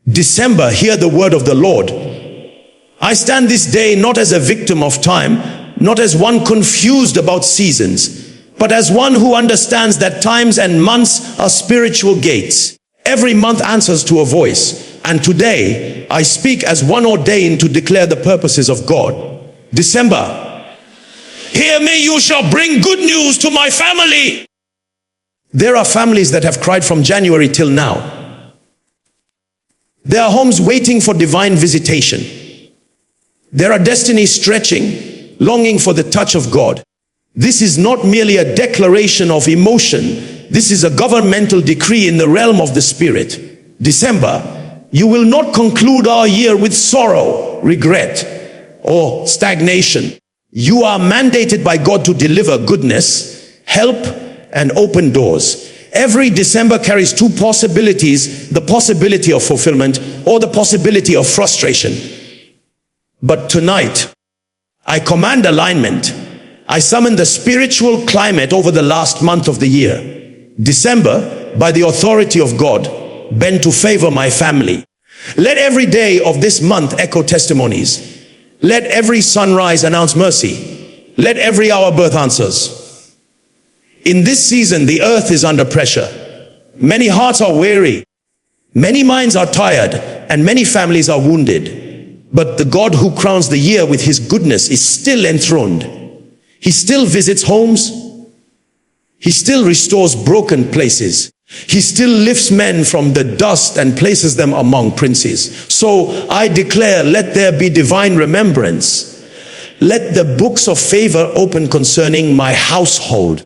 December, hear the word of the Lord. I stand this day not as a victim of time, not as one confused about seasons, but as one who understands that times and months are spiritual gates. Every month answers to a voice, and today I speak as one ordained to declare the purposes of God. December, hear me, you shall bring good news to my family. There are families that have cried from January till now. There are homes waiting for divine visitation. There are destinies stretching, longing for the touch of God. This is not merely a declaration of emotion. This is a governmental decree in the realm of the Spirit. December, you will not conclude our year with sorrow, regret, or stagnation. You are mandated by God to deliver goodness, help, and open doors. Every December carries two possibilities: the possibility of fulfillment or the possibility of frustration. But tonight, I command alignment. I summon the spiritual climate over the last month of the year. December, by the authority of God, bend to favor my family. Let every day of this month echo testimonies. Let every sunrise announce mercy. Let every hour birth answers. In this season, the earth is under pressure. Many hearts are weary. Many minds are tired, and many families are wounded. But the God who crowns the year with his goodness is still enthroned. He still visits homes. He still restores broken places. He still lifts men from the dust and places them among princes. So I declare, let there be divine remembrance. Let the books of favor open concerning my household.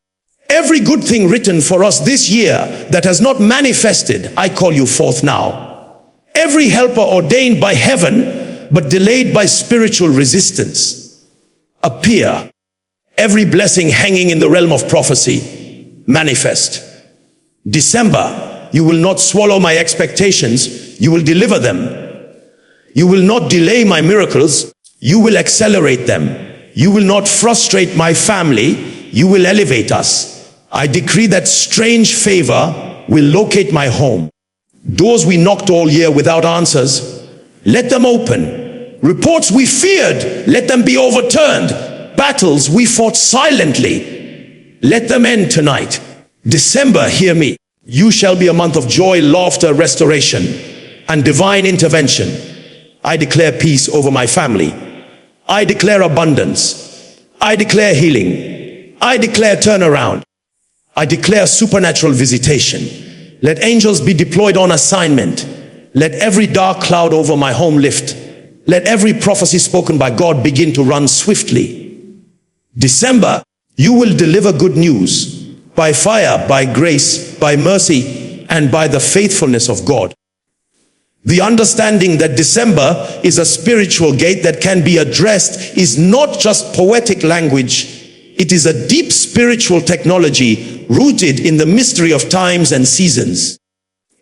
Every good thing written for us this year that has not manifested, I call you forth now. Every helper ordained by heaven, but delayed by spiritual resistance, appear. Every blessing hanging in the realm of prophecy, manifest. December, you will not swallow my expectations, you will deliver them. You will not delay my miracles, you will accelerate them. You will not frustrate my family, you will elevate us. I decree that strange favor will locate my home. Doors we knocked all year without answers, let them open. Reports we feared, let them be overturned. Battles we fought silently, let them end tonight. December, hear me. You shall be a month of joy, laughter, restoration, and divine intervention. I declare peace over my family. I declare abundance. I declare healing. I declare turnaround. I declare supernatural visitation. Let angels be deployed on assignment. Let every dark cloud over my home lift. Let every prophecy spoken by God begin to run swiftly. December, you will deliver good news by fire, by grace, by mercy, and by the faithfulness of God. The understanding that December is a spiritual gate that can be addressed is not just poetic language. It is a deep spiritual technology rooted in the mystery of times and seasons.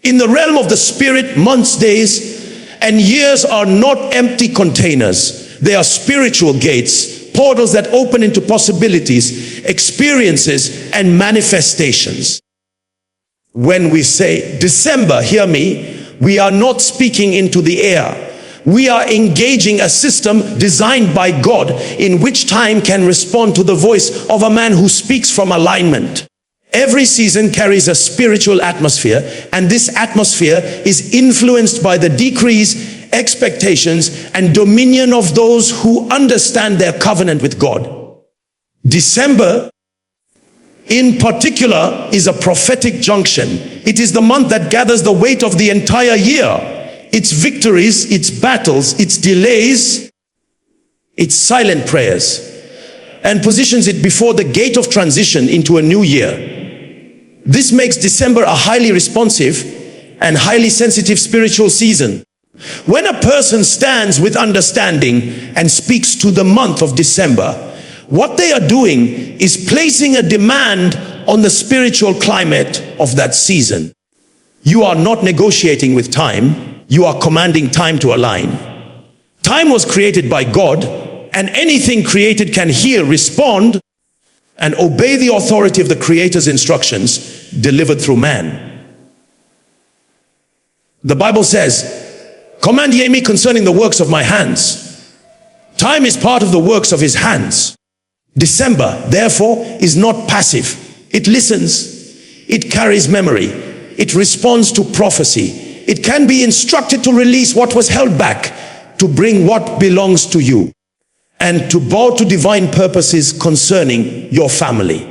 In the realm of the Spirit, months, days, and years are not empty containers. They are spiritual gates, portals that open into possibilities, experiences, and manifestations. When we say December, hear me, we are not speaking into the air. We are engaging a system designed by God in which time can respond to the voice of a man who speaks from alignment. Every season carries a spiritual atmosphere, and this atmosphere is influenced by the decrees, expectations, and dominion of those who understand their covenant with God. December, in particular, is a prophetic junction. It is the month that gathers the weight of the entire year. Its victories, its battles, its delays, its silent prayers, and positions it before the gate of transition into a new year. This makes December a highly responsive and highly sensitive spiritual season. When a person stands with understanding and speaks to the month of December, what they are doing is placing a demand on the spiritual climate of that season. You are not negotiating with time. You are commanding time to align. Time was created by God, and anything created can hear, respond, and obey the authority of the Creator's instructions delivered through man. The Bible says, Command ye me concerning the works of my hands. Time is part of the works of his hands. December, therefore, is not passive. It listens. It carries memory. It responds to prophecy. It can be instructed to release what was held back, to bring what belongs to you, and to bow to divine purposes concerning your family.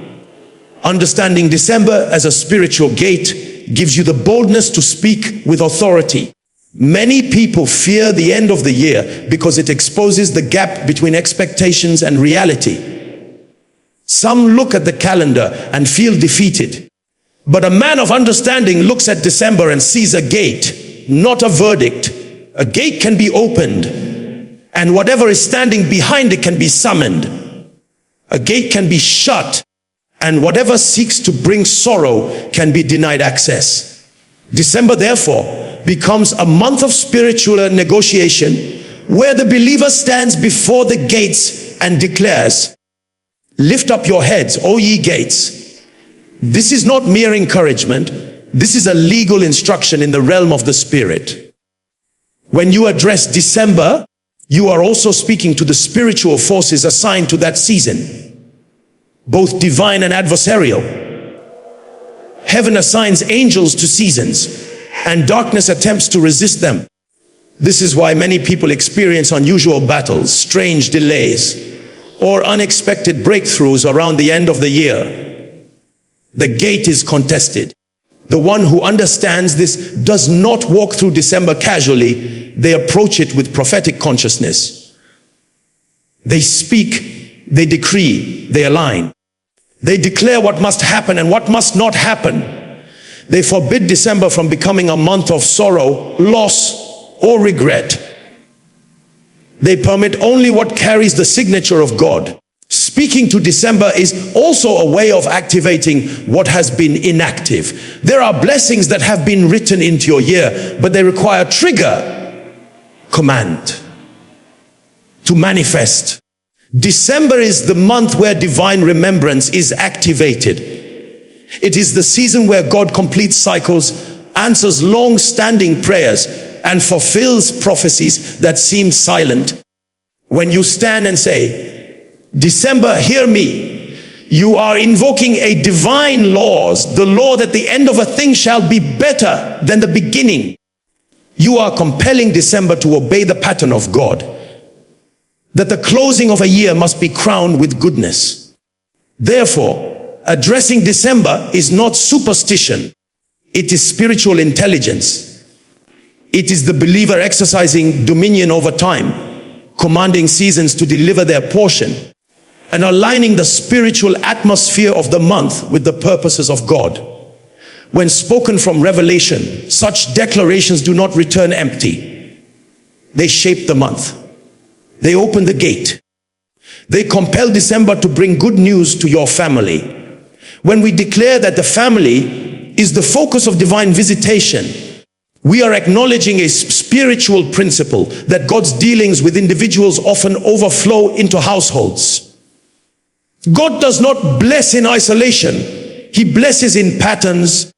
Understanding December as a spiritual gate gives you the boldness to speak with authority. Many people fear the end of the year because it exposes the gap between expectations and reality. Some look at the calendar and feel defeated. But a man of understanding looks at December and sees a gate, not a verdict. A gate can be opened, and whatever is standing behind it can be summoned. A gate can be shut, and whatever seeks to bring sorrow can be denied access. December, therefore, becomes a month of spiritual negotiation where the believer stands before the gates and declares, "Lift up your heads, O ye gates." This is not mere encouragement. This is a legal instruction in the realm of the Spirit. When you address December, you are also speaking to the spiritual forces assigned to that season, both divine and adversarial. Heaven assigns angels to seasons, and darkness attempts to resist them. This is why many people experience unusual battles, strange delays, or unexpected breakthroughs around the end of the year. The gate is contested. The one who understands this does not walk through December casually. They approach it with prophetic consciousness. They speak, they decree, they align. They declare what must happen and what must not happen. They forbid December from becoming a month of sorrow, loss, or regret. They permit only what carries the signature of God. Speaking to December is also a way of activating what has been inactive. There are blessings that have been written into your year, but they require trigger, command, to manifest. December is the month where divine remembrance is activated. It is the season where God completes cycles, answers long-standing prayers, and fulfills prophecies that seem silent. When you stand and say, "December, hear me," you are invoking a divine laws, the law that the end of a thing shall be better than the beginning. You are compelling December to obey the pattern of God, that the closing of a year must be crowned with goodness. Therefore, addressing December is not superstition. It is spiritual intelligence. It is the believer exercising dominion over time, commanding seasons to deliver their portion, and aligning the spiritual atmosphere of the month with the purposes of God. When spoken from revelation, such declarations do not return empty. They shape the month. They open the gate. They compel December to bring good news to your family. When we declare that the family is the focus of divine visitation, we are acknowledging a spiritual principle that God's dealings with individuals often overflow into households. God does not bless in isolation. He blesses in patterns.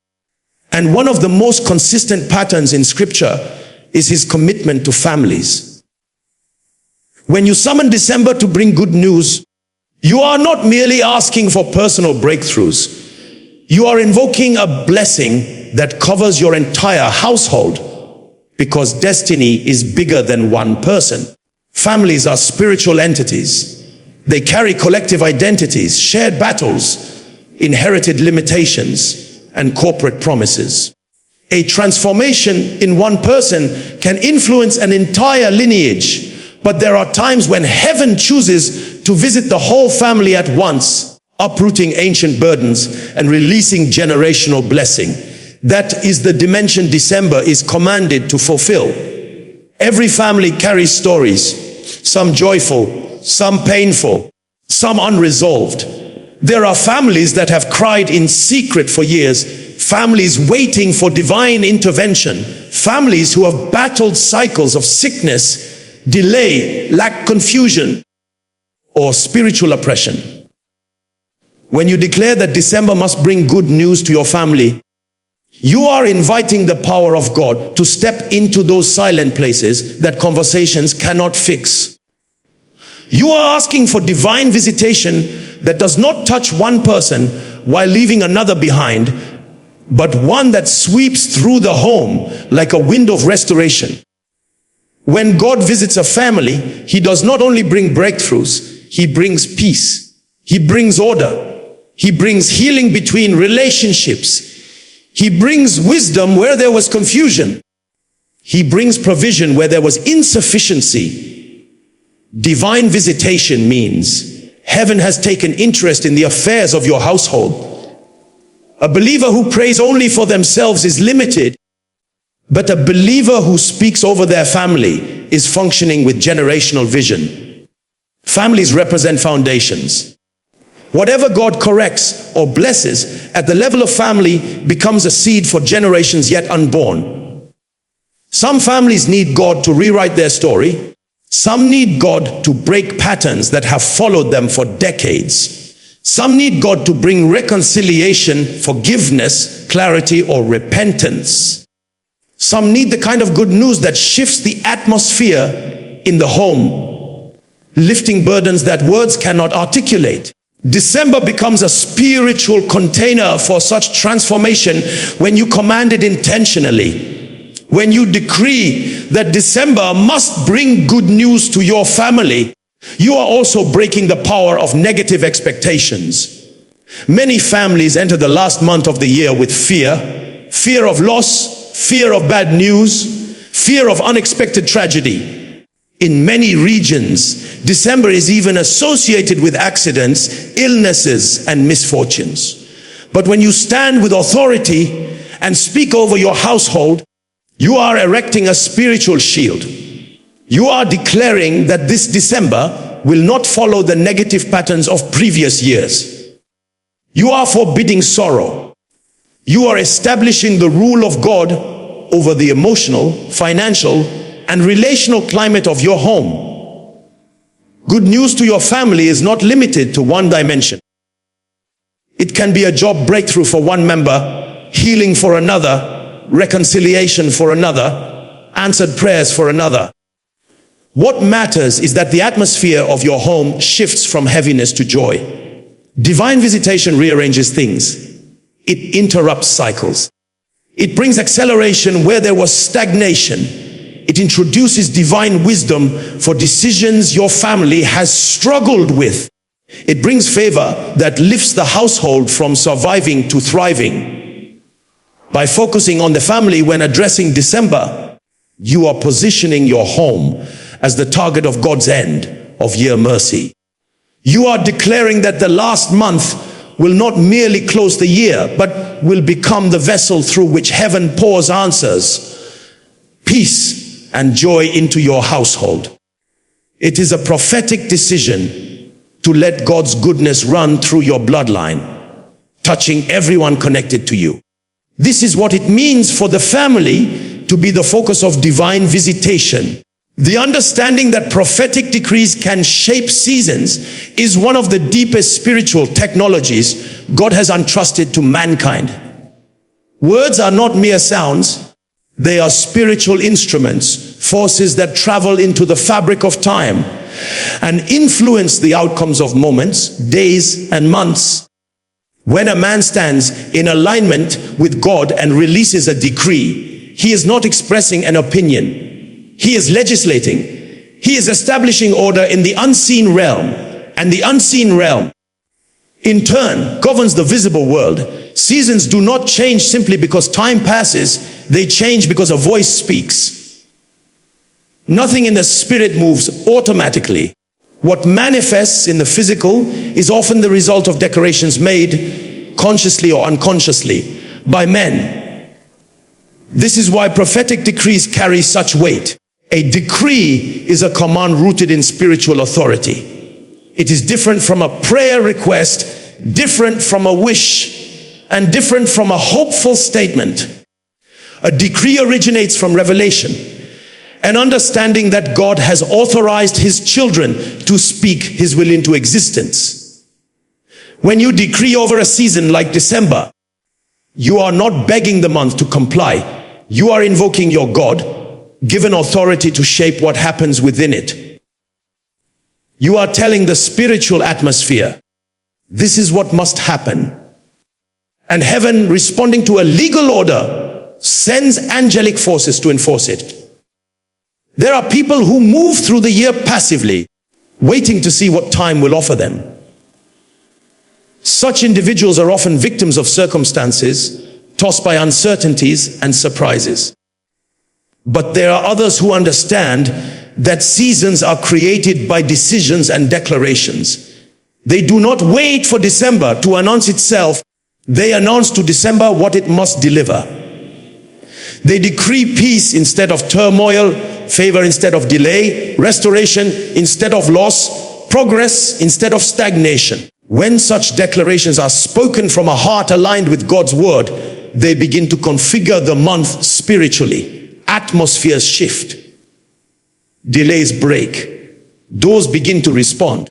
And one of the most consistent patterns in Scripture is his commitment to families. When you summon December to bring good news, you are not merely asking for personal breakthroughs. You are invoking a blessing that covers your entire household, because destiny is bigger than one person. Families are spiritual entities. They carry collective identities, shared battles, inherited limitations, and corporate promises. A transformation in one person can influence an entire lineage, but there are times when heaven chooses to visit the whole family at once, uprooting ancient burdens and releasing generational blessing. That is the dimension December is commanded to fulfill. Every family carries stories, some joyful, some painful, some unresolved. There are families that have cried in secret for years, families waiting for divine intervention, families who have battled cycles of sickness, delay, lack, confusion, or spiritual oppression. When you declare that December must bring good news to your family, You are inviting the power of God to step into those silent places that conversations cannot fix. You are asking for divine visitation that does not touch one person while leaving another behind, but one that sweeps through the home like a wind of restoration. When God visits a family, he does not only bring breakthroughs, he brings peace. He brings order. He brings healing between relationships. He brings wisdom where there was confusion. He brings provision where there was insufficiency. Divine visitation means heaven has taken interest in the affairs of your household. A believer who prays only for themselves is limited, but a believer who speaks over their family is functioning with generational vision. Families represent foundations. Whatever God corrects or blesses at the level of family becomes a seed for generations yet unborn. Some families need God to rewrite their story. Some need God to break patterns that have followed them for decades. Some need God to bring reconciliation, forgiveness, clarity, or repentance. Some need the kind of good news that shifts the atmosphere in the home, lifting burdens that words cannot articulate. December becomes a spiritual container for such transformation when you command it intentionally. When you decree that December must bring good news to your family, you are also breaking the power of negative expectations. Many families enter the last month of the year with fear, fear of loss, fear of bad news, fear of unexpected tragedy. In many regions, December is even associated with accidents, illnesses, and misfortunes. But when you stand with authority and speak over your household, you are erecting a spiritual shield. You are declaring that this December will not follow the negative patterns of previous years. You are forbidding sorrow. You are establishing the rule of God over the emotional, financial, and relational climate of your home. Good news to your family is not limited to one dimension. It can be a job breakthrough for one member, healing for another, reconciliation for another, answered prayers for another. What matters is that the atmosphere of your home shifts from heaviness to joy. Divine visitation rearranges things. It interrupts cycles. It brings acceleration where there was stagnation. It introduces divine wisdom for decisions your family has struggled with. It brings favor that lifts the household from surviving to thriving. By focusing on the family when addressing December, you are positioning your home as the target of God's end of year mercy. You are declaring that the last month will not merely close the year, but will become the vessel through which heaven pours answers, peace, and joy into your household. It is a prophetic decision to let God's goodness run through your bloodline, touching everyone connected to you. This is what it means for the family to be the focus of divine visitation. The understanding that prophetic decrees can shape seasons is one of the deepest spiritual technologies God has entrusted to mankind. Words are not mere sounds. They are spiritual instruments, forces that travel into the fabric of time and influence the outcomes of moments, days, and months. When a man stands in alignment with God and releases a decree, he is not expressing an opinion. He is legislating. He is establishing order in the unseen realm, and the unseen realm, in turn, governs the visible world. Seasons do not change simply because time passes. They change because a voice speaks. Nothing in the spirit moves automatically. What manifests in the physical is often the result of declarations made, consciously or unconsciously, by men. This is why prophetic decrees carry such weight. A decree is a command rooted in spiritual authority. It is different from a prayer request, different from a wish, and different from a hopeful statement. A decree originates from revelation, an understanding that God has authorized his children to speak his will into existence. When you decree over a season like December, You are not begging the month to comply. You are invoking your God, given authority to shape what happens within it. You are telling the spiritual atmosphere, this is what must happen. And heaven, responding to a legal order, sends angelic forces to enforce it. There are people who move through the year passively, waiting to see what time will offer them. Such individuals are often victims of circumstances, tossed by uncertainties and surprises. But there are others who understand that seasons are created by decisions and declarations. They do not wait for December to announce itself. They announce to December what it must deliver. They decree peace instead of turmoil, favor instead of delay, restoration instead of loss, progress instead of stagnation. When such declarations are spoken from a heart aligned with God's word, they begin to configure the month spiritually. Atmospheres shift. Delays break. Doors begin to respond.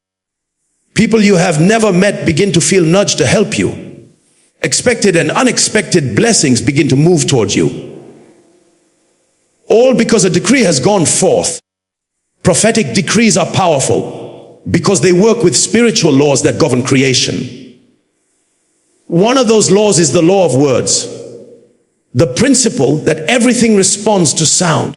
People you have never met begin to feel nudged to help you. Expected and unexpected blessings begin to move towards you. All because a decree has gone forth. Prophetic decrees are powerful because they work with spiritual laws that govern creation. One of those laws is the law of words, the principle that everything responds to sound.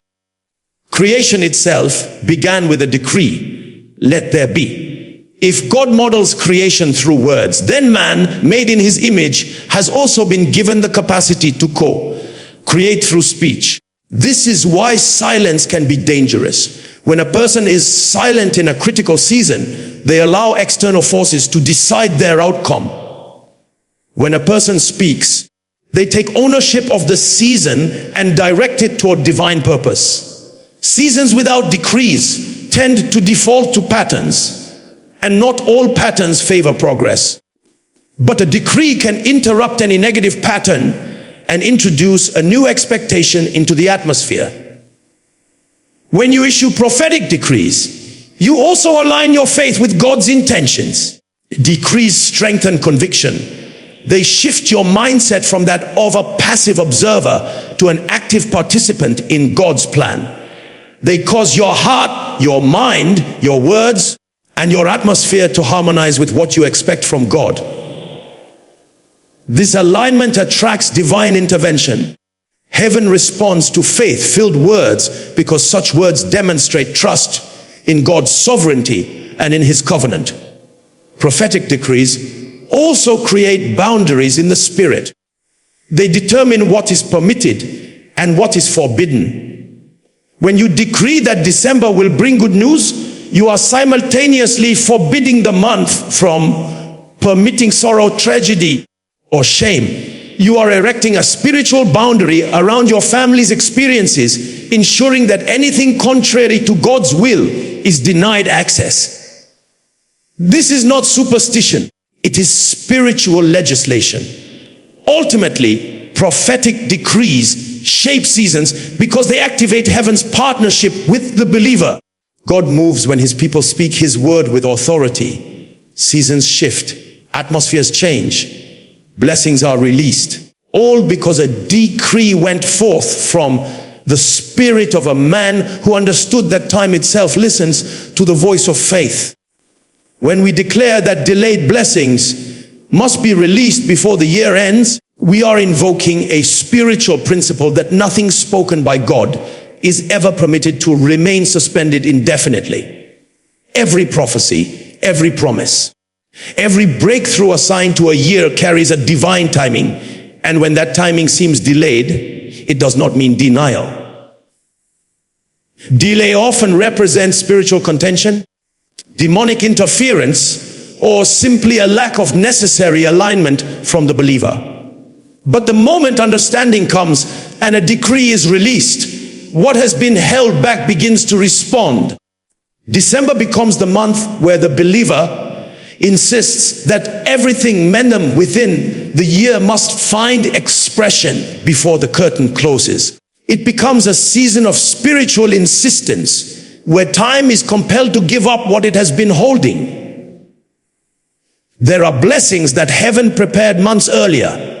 Creation itself began with a decree, let there be. If God models creation through words, then man, made in his image, has also been given the capacity to create through speech. This is why silence can be dangerous. When a person is silent in a critical season, they allow external forces to decide their outcome. When a person speaks, they take ownership of the season and direct it toward divine purpose. Seasons without decrees tend to default to patterns, and not all patterns favor progress. But a decree can interrupt any negative pattern and introduce a new expectation into the atmosphere. When you issue prophetic decrees, you also align your faith with God's intentions. Decrees strengthen conviction. They shift your mindset from that of a passive observer to an active participant in God's plan. They cause your heart, your mind, your words, and your atmosphere to harmonize with what you expect from God. This alignment attracts divine intervention. Heaven responds to faith-filled words because such words demonstrate trust in God's sovereignty and in his covenant. Prophetic decrees also create boundaries in the spirit. They determine what is permitted and what is forbidden. When you decree that December will bring good news, you are simultaneously forbidding the month from permitting sorrow, tragedy, or shame. You are erecting a spiritual boundary around your family's experiences, ensuring that anything contrary to God's will is denied access. This is not superstition. It is spiritual legislation. Ultimately, prophetic decrees shape seasons because they activate heaven's partnership with the believer. God moves when his people speak his word with authority. Seasons shift, atmospheres change, blessings are released. All because a decree went forth from the spirit of a man who understood that time itself listens to the voice of faith. When we declare that delayed blessings must be released before the year ends, we are invoking a spiritual principle that nothing spoken by God is ever permitted to remain suspended indefinitely. Every prophecy, every promise, every breakthrough assigned to a year carries a divine timing, and when that timing seems delayed, it does not mean denial. Delay often represents spiritual contention, demonic interference, or simply a lack of necessary alignment from the believer. But the moment understanding comes and a decree is released, what has been held back begins to respond. December becomes the month where the believer insists that everything mendum within the year must find expression before the curtain closes. It becomes a season of spiritual insistence where time is compelled to give up what it has been holding. There are blessings that heaven prepared months earlier,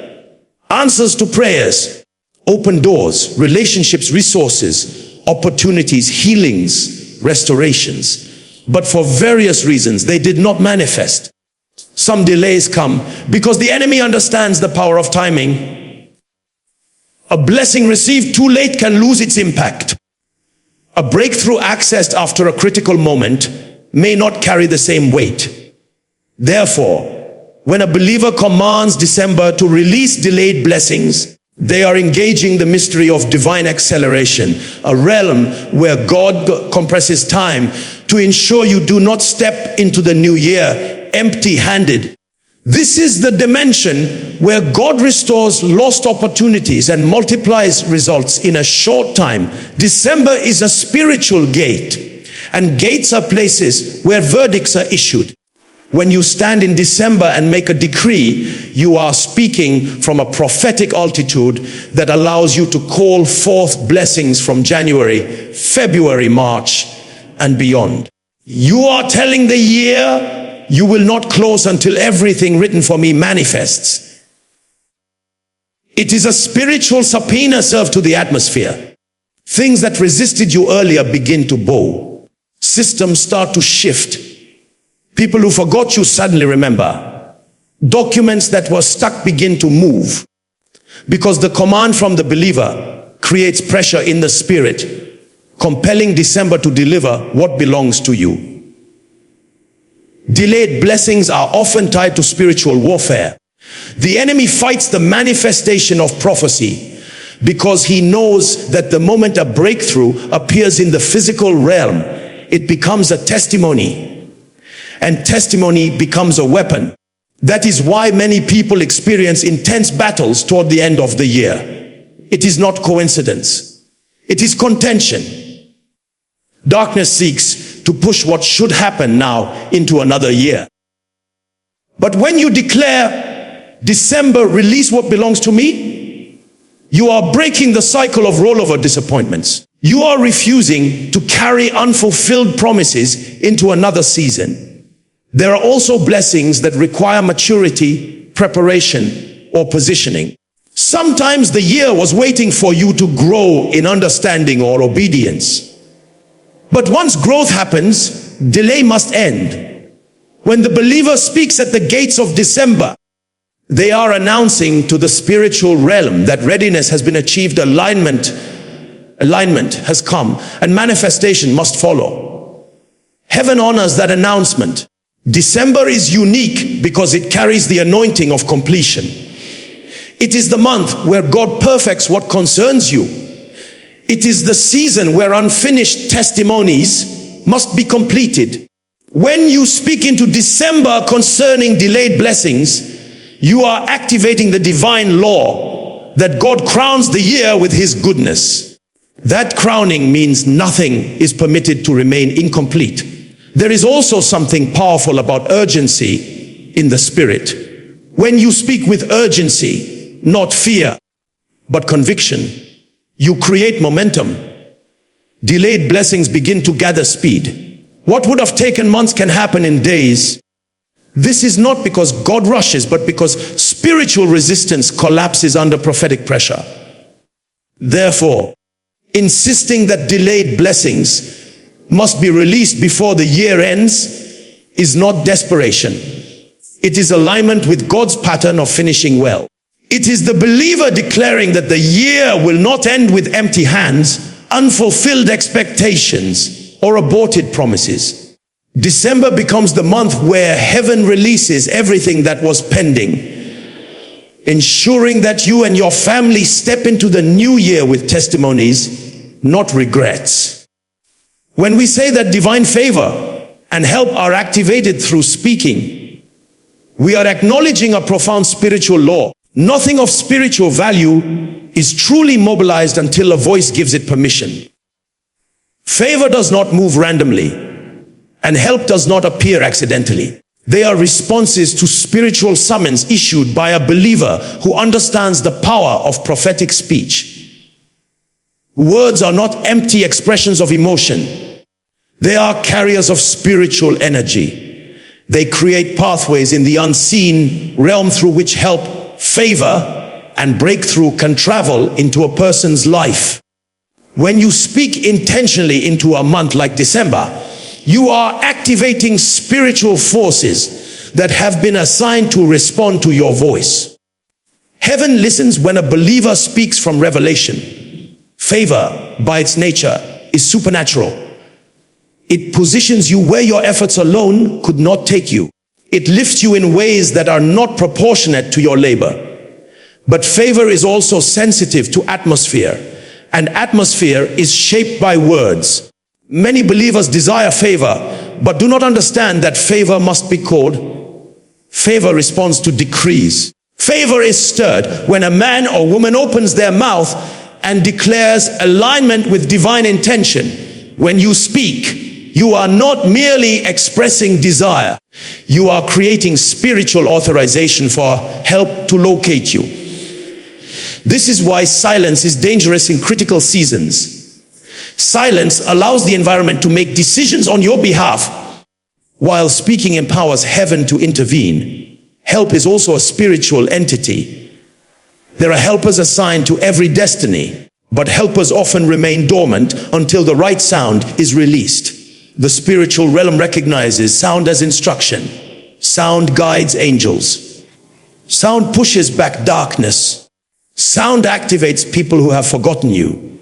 answers to prayers, open doors, relationships, resources, opportunities, healings, restorations. But for various reasons, they did not manifest. Some delays come because the enemy understands the power of timing. A blessing received too late can lose its impact. A breakthrough accessed after a critical moment may not carry the same weight. Therefore, when a believer commands December to release delayed blessings, they are engaging the mystery of divine acceleration, a realm where God compresses time to ensure you do not step into the new year empty-handed. This is the dimension where God restores lost opportunities and multiplies results in a short time. December is a spiritual gate, and gates are places where verdicts are issued. When you stand in December and make a decree, you are speaking from a prophetic altitude that allows you to call forth blessings from January, February, March, and beyond. You are telling the year, you will not close until everything written for me manifests. It is a spiritual subpoena served to the atmosphere. Things that resisted you earlier begin to bow. Systems start to shift. People who forgot you suddenly remember. Documents that were stuck begin to move. Because the command from the believer creates pressure in the spirit, compelling December to deliver what belongs to you. Delayed blessings are often tied to spiritual warfare. The enemy fights the manifestation of prophecy because he knows that the moment a breakthrough appears in the physical realm, it becomes a testimony, and testimony becomes a weapon. That is why many people experience intense battles toward the end of the year. It is not coincidence. It is contention. Darkness seeks to push what should happen now into another year. But when you declare, December, release what belongs to me, you are breaking the cycle of rollover disappointments. You are refusing to carry unfulfilled promises into another season. There are also blessings that require maturity, preparation, or positioning. Sometimes the year was waiting for you to grow in understanding or obedience. But once growth happens, delay must end. When the believer speaks at the gates of December, they are announcing to the spiritual realm that readiness has been achieved, alignment has come, and manifestation must follow. Heaven honors that announcement. December is unique because it carries the anointing of completion. It is the month where God perfects what concerns you. It is the season where unfinished testimonies must be completed. When you speak into December concerning delayed blessings, you are activating the divine law that God crowns the year with his goodness. That crowning means nothing is permitted to remain incomplete. There is also something powerful about urgency in the spirit. When you speak with urgency, not fear, but conviction, you create momentum. Delayed blessings begin to gather speed. What would have taken months can happen in days. This is not because God rushes, but because spiritual resistance collapses under prophetic pressure. Therefore, insisting that delayed blessings must be released before the year ends is not desperation. It is alignment with God's pattern of finishing well. It is the believer declaring that the year will not end with empty hands, unfulfilled expectations, or aborted promises. December becomes the month where heaven releases everything that was pending, ensuring that you and your family step into the new year with testimonies, not regrets. When we say that divine favor and help are activated through speaking, we are acknowledging a profound spiritual law. Nothing of spiritual value is truly mobilized until a voice gives it permission. Favor does not move randomly, and help does not appear accidentally. They are responses to spiritual summons issued by a believer who understands the power of prophetic speech. Words are not empty expressions of emotion. They are carriers of spiritual energy. They create pathways in the unseen realm through which help, favor, and breakthrough can travel into a person's life. When you speak intentionally into a month like December, you are activating spiritual forces that have been assigned to respond to your voice. Heaven listens when a believer speaks from revelation. Favor, by its nature, is supernatural. It positions you where your efforts alone could not take you. It lifts you in ways that are not proportionate to your labor. But favor is also sensitive to atmosphere, and atmosphere is shaped by words. Many believers desire favor, but do not understand that favor must be called. Favor responds to decrees. Favor is stirred when a man or woman opens their mouth and declares alignment with divine intention. When you speak, you are not merely expressing desire. You are creating spiritual authorization for help to locate you. This is why silence is dangerous in critical seasons. Silence allows the environment to make decisions on your behalf, while speaking empowers heaven to intervene. Help is also a spiritual entity. There are helpers assigned to every destiny, but helpers often remain dormant until the right sound is released. The spiritual realm recognizes sound as instruction. Sound guides angels. Sound pushes back darkness. Sound activates people who have forgotten you.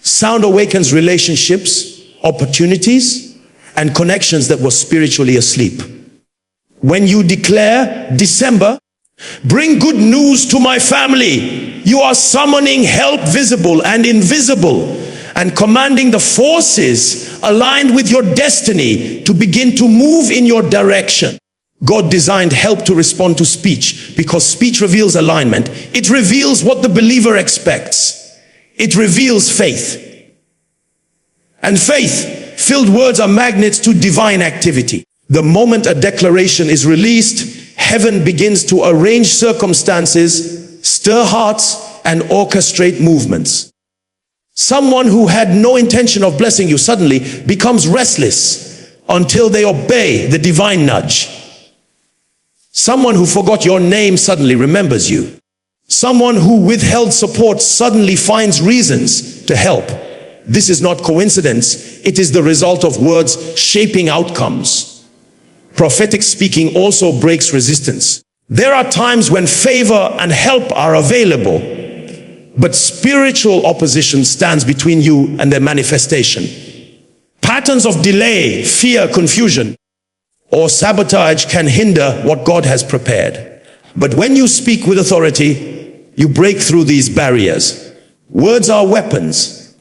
Sound awakens relationships, opportunities, and connections that were spiritually asleep. When you declare, December, bring good news to my family, you are summoning help visible and invisible, and commanding the forces aligned with your destiny to begin to move in your direction. God designed help to respond to speech because speech reveals alignment. It reveals what the believer expects. It reveals faith. And faith-filled words are magnets to divine activity. The moment a declaration is released, heaven begins to arrange circumstances, stir hearts, and orchestrate movements. Someone who had no intention of blessing you suddenly becomes restless until they obey the divine nudge. Someone who forgot your name suddenly remembers you. Someone who withheld support suddenly finds reasons to help. This is not coincidence. It is the result of words shaping outcomes. Prophetic speaking also breaks resistance. There are times when favor and help are available, but spiritual opposition stands between you and their manifestation. Patterns of delay, fear, confusion, or sabotage can hinder what God has prepared. But when you speak with authority, you break through these barriers. Words are weapons.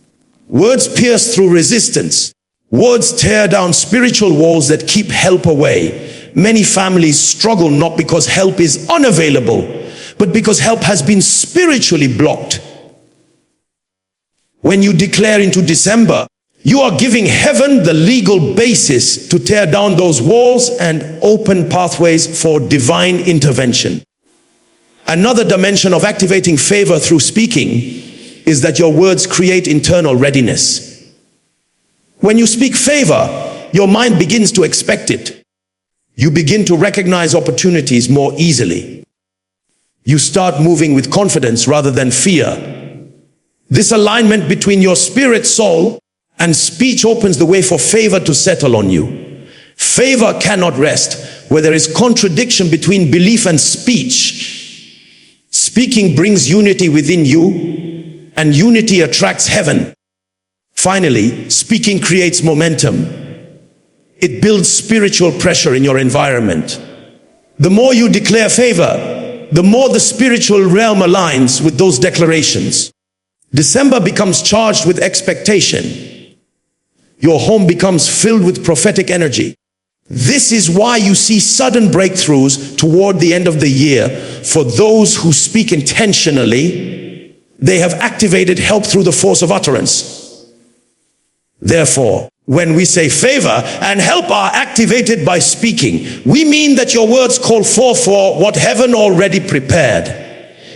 Words pierce through resistance. Words tear down spiritual walls that keep help away. Many families struggle not because help is unavailable, but because help has been spiritually blocked. When you declare into December, you are giving heaven the legal basis to tear down those walls and open pathways for divine intervention. Another dimension of activating favor through speaking is that your words create internal readiness. When you speak favor, your mind begins to expect it. You begin to recognize opportunities more easily. You start moving with confidence rather than fear. This alignment between your spirit, soul, and speech opens the way for favor to settle on you. Favor cannot rest where there is contradiction between belief and speech. Speaking brings unity within you, and unity attracts heaven. Finally, speaking creates momentum. It builds spiritual pressure in your environment. The more you declare favor, the more the spiritual realm aligns with those declarations. December becomes charged with expectation. Your home becomes filled with prophetic energy. This is why you see sudden breakthroughs toward the end of the year. For those who speak intentionally, they have activated help through the force of utterance. Therefore, when we say favor and help are activated by speaking, we mean that your words call forth for what heaven already prepared.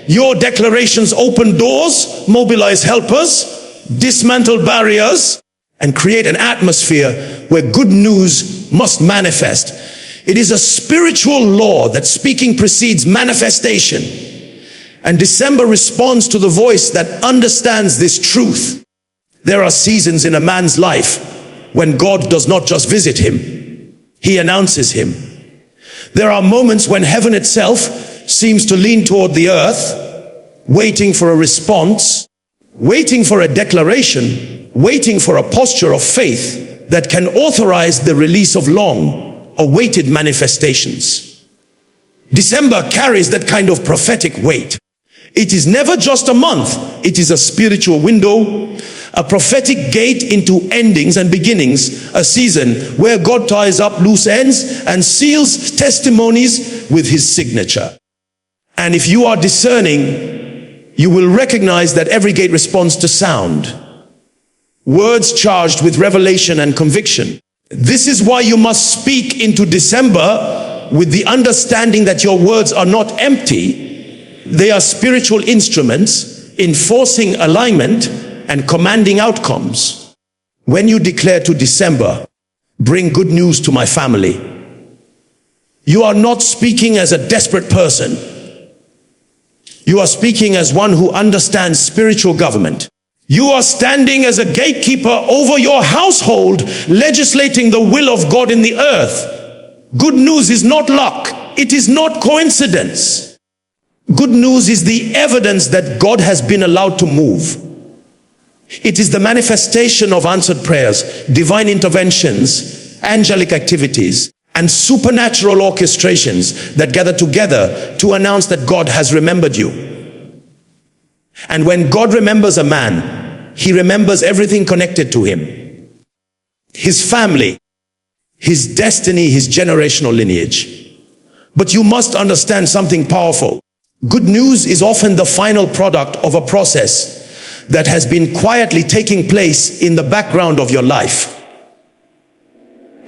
Your declarations open doors, mobilize helpers, dismantle barriers, and create an atmosphere where good news must manifest. It is a spiritual law that speaking precedes manifestation, And December responds to the voice that understands this truth. There are seasons in a man's life when God does not just visit him, he announces him. There are moments when heaven itself seems to lean toward the earth, waiting for a response, waiting for a declaration, waiting for a posture of faith that can authorize the release of long-awaited manifestations. December carries that kind of prophetic weight. It is never just a month, it is a spiritual window, a prophetic gate into endings and beginnings, a season where God ties up loose ends and seals testimonies with his signature. And if you are discerning, you will recognize that every gate responds to sound. Words charged with revelation and conviction. This is why you must speak into December with the understanding that your words are not empty. They are spiritual instruments enforcing alignment and commanding outcomes. When you declare to December, bring good news to my family, you are not speaking as a desperate person. You are speaking as one who understands spiritual government. You are standing as a gatekeeper over your household, legislating the will of God in the earth. Good news is not luck. It is not coincidence. Good news is the evidence that God has been allowed to move. It is the manifestation of answered prayers, divine interventions, angelic activities, and supernatural orchestrations that gather together to announce that God has remembered you. And when God remembers a man, he remembers everything connected to him. His family, his destiny, his generational lineage. But you must understand something powerful. Good news is often the final product of a process that has been quietly taking place in the background of your life.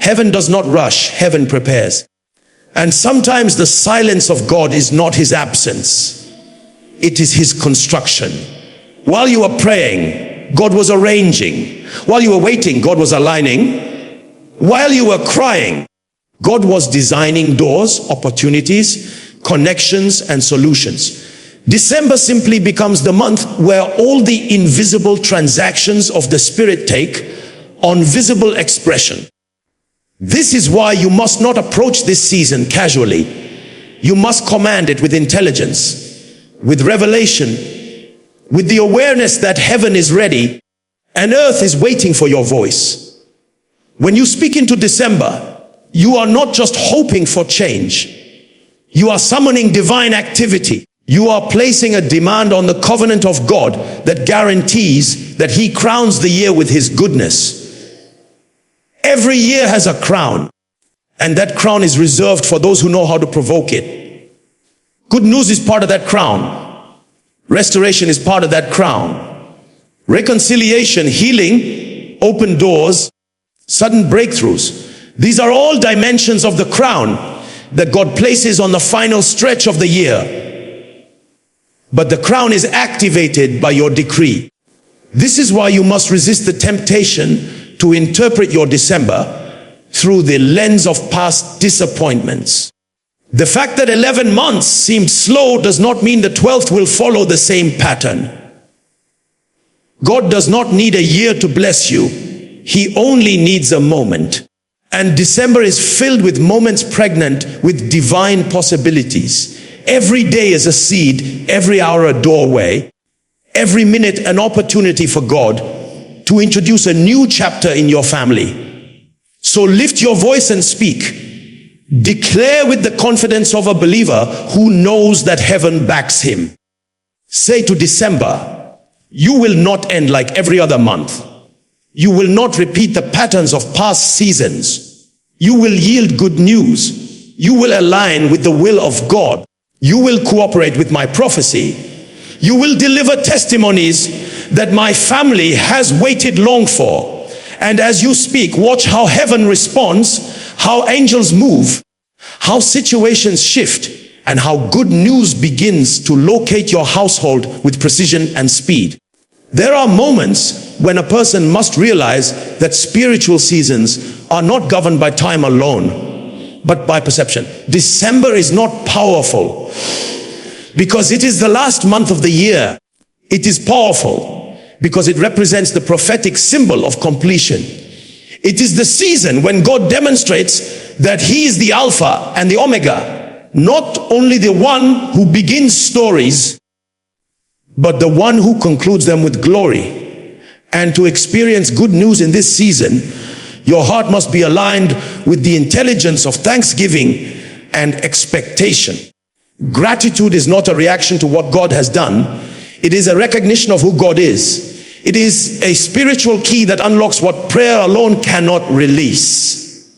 Heaven does not rush, heaven prepares. And sometimes the silence of God is not his absence, it is his construction. While you were praying, God was arranging. While you were waiting, God was aligning. While you were crying, God was designing doors, opportunities, connections, and solutions. December simply becomes the month where all the invisible transactions of the Spirit take on visible expression. This is why you must not approach this season casually. You must command it with intelligence, with revelation, with the awareness that heaven is ready and earth is waiting for your voice. When you speak into December, you are not just hoping for change. You are summoning divine activity. You are placing a demand on the covenant of God that guarantees that he crowns the year with his goodness. Every year has a crown, and that crown is reserved for those who know how to provoke it. Good news is part of that crown. Restoration is part of that crown. Reconciliation, healing, open doors, sudden breakthroughs. These are all dimensions of the crown that God places on the final stretch of the year. But the crown is activated by your decree. This is why you must resist the temptation to interpret your December through the lens of past disappointments. The fact that 11 months seemed slow does not mean the 12th will follow the same pattern. God does not need a year to bless you. He only needs a moment. And December is filled with moments pregnant with divine possibilities. Every day is a seed, every hour a doorway, every minute an opportunity for God to introduce a new chapter in your family. So lift your voice and speak. Declare with the confidence of a believer who knows that heaven backs him. Say to December, you will not end like every other month. You will not repeat the patterns of past seasons. You will yield good news. You will align with the will of God. You will cooperate with my prophecy. You will deliver testimonies that my family has waited long for. And as you speak, watch how heaven responds, how angels move, how situations shift, and how good news begins to locate your household with precision and speed. There are moments when a person must realize that spiritual seasons are not governed by time alone, but by perception. December is not powerful because it is the last month of the year. It is powerful because it represents the prophetic symbol of completion. It is the season when God demonstrates that He is the Alpha and the Omega, not only the one who begins stories, but the one who concludes them with glory. And to experience good news in this season, your heart must be aligned with the intelligence of thanksgiving and expectation. Gratitude is not a reaction to what God has done. It is a recognition of who God is. It is a spiritual key that unlocks what prayer alone cannot release.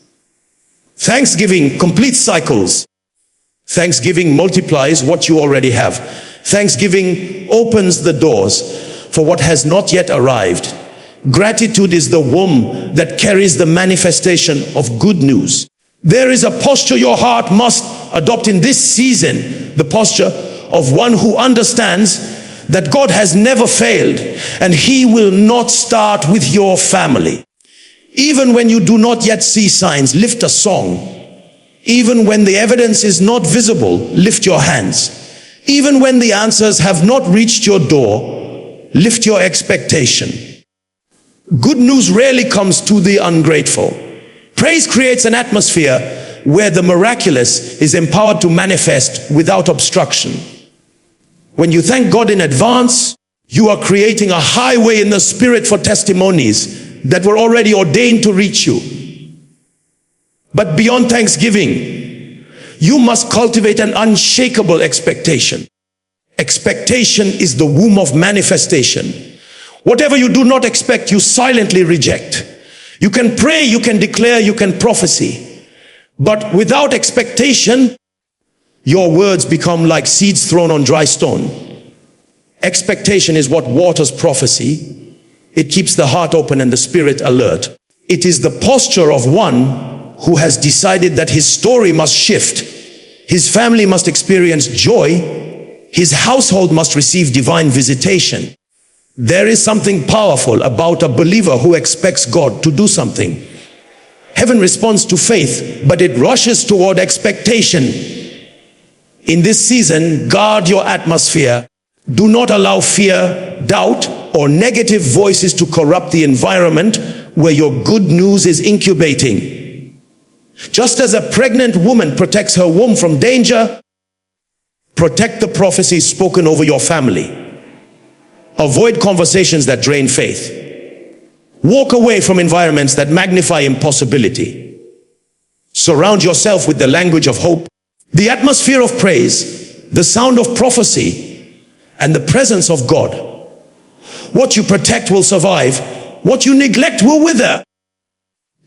Thanksgiving completes cycles. Thanksgiving multiplies what you already have. Thanksgiving opens the doors for what has not yet arrived. Gratitude is the womb that carries the manifestation of good news. There is a posture your heart must adopt in this season, the posture of one who understands that God has never failed and He will not start with your family. Even when you do not yet see signs, lift a song. Even when the evidence is not visible, lift your hands. Even when the answers have not reached your door, lift your expectation. Good news rarely comes to the ungrateful. Praise creates an atmosphere where the miraculous is empowered to manifest without obstruction. When you thank God in advance, you are creating a highway in the spirit for testimonies that were already ordained to reach you. But beyond thanksgiving, you must cultivate an unshakable expectation. Expectation is the womb of manifestation. Whatever you do not expect, you silently reject. You can pray, you can declare, you can prophesy. But without expectation, your words become like seeds thrown on dry stone. Expectation is what waters prophecy. It keeps the heart open and the spirit alert. It is the posture of one who has decided that his story must shift. His family must experience joy. His household must receive divine visitation. There is something powerful about a believer who expects God to do something. Heaven responds to faith, but it rushes toward expectation. In this season, guard your atmosphere. Do not allow fear, doubt, or negative voices to corrupt the environment where your good news is incubating. Just as a pregnant woman protects her womb from danger, protect the prophecies spoken over your family. Avoid conversations that drain faith. Walk away from environments that magnify impossibility. Surround yourself with the language of hope, the atmosphere of praise, the sound of prophecy, and the presence of God. What you protect will survive. What you neglect will wither.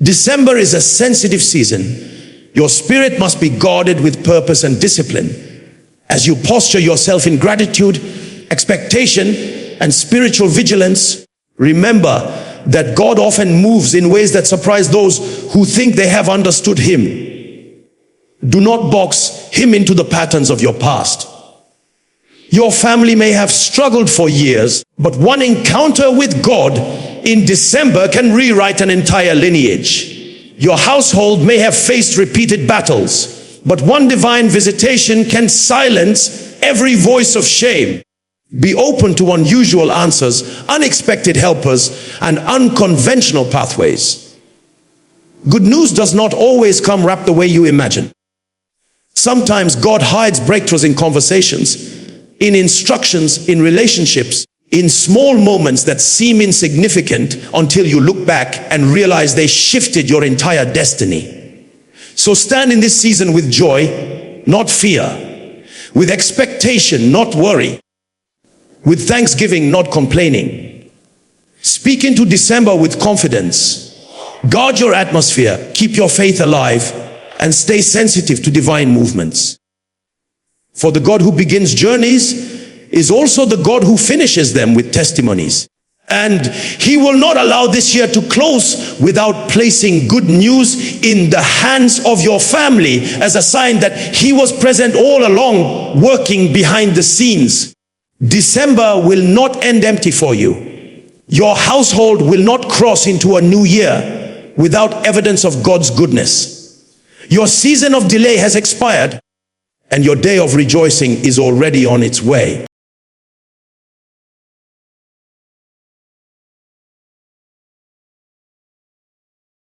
December is a sensitive season. Your spirit must be guarded with purpose and discipline. As you posture yourself in gratitude, expectation, and spiritual vigilance, remember that God often moves in ways that surprise those who think they have understood Him. Do not box Him into the patterns of your past. Your family may have struggled for years, but one encounter with God in December can rewrite an entire lineage. Your household may have faced repeated battles, but one divine visitation can silence every voice of shame. Be open to unusual answers, unexpected helpers, and unconventional pathways. Good news does not always come wrapped the way you imagine. Sometimes God hides breakthroughs in conversations, in instructions, in relationships, in small moments that seem insignificant until you look back and realize they shifted your entire destiny. So stand in this season with joy, not fear, with expectation, not worry, with thanksgiving, not complaining. Speak into December with confidence. Guard your atmosphere, keep your faith alive, and stay sensitive to divine movements. For the God who begins journeys is also the God who finishes them with testimonies. And He will not allow this year to close without placing good news in the hands of your family as a sign that He was present all along, working behind the scenes. December will not end empty for you. Your household will not cross into a new year without evidence of God's goodness. Your season of delay has expired, and your day of rejoicing is already on its way.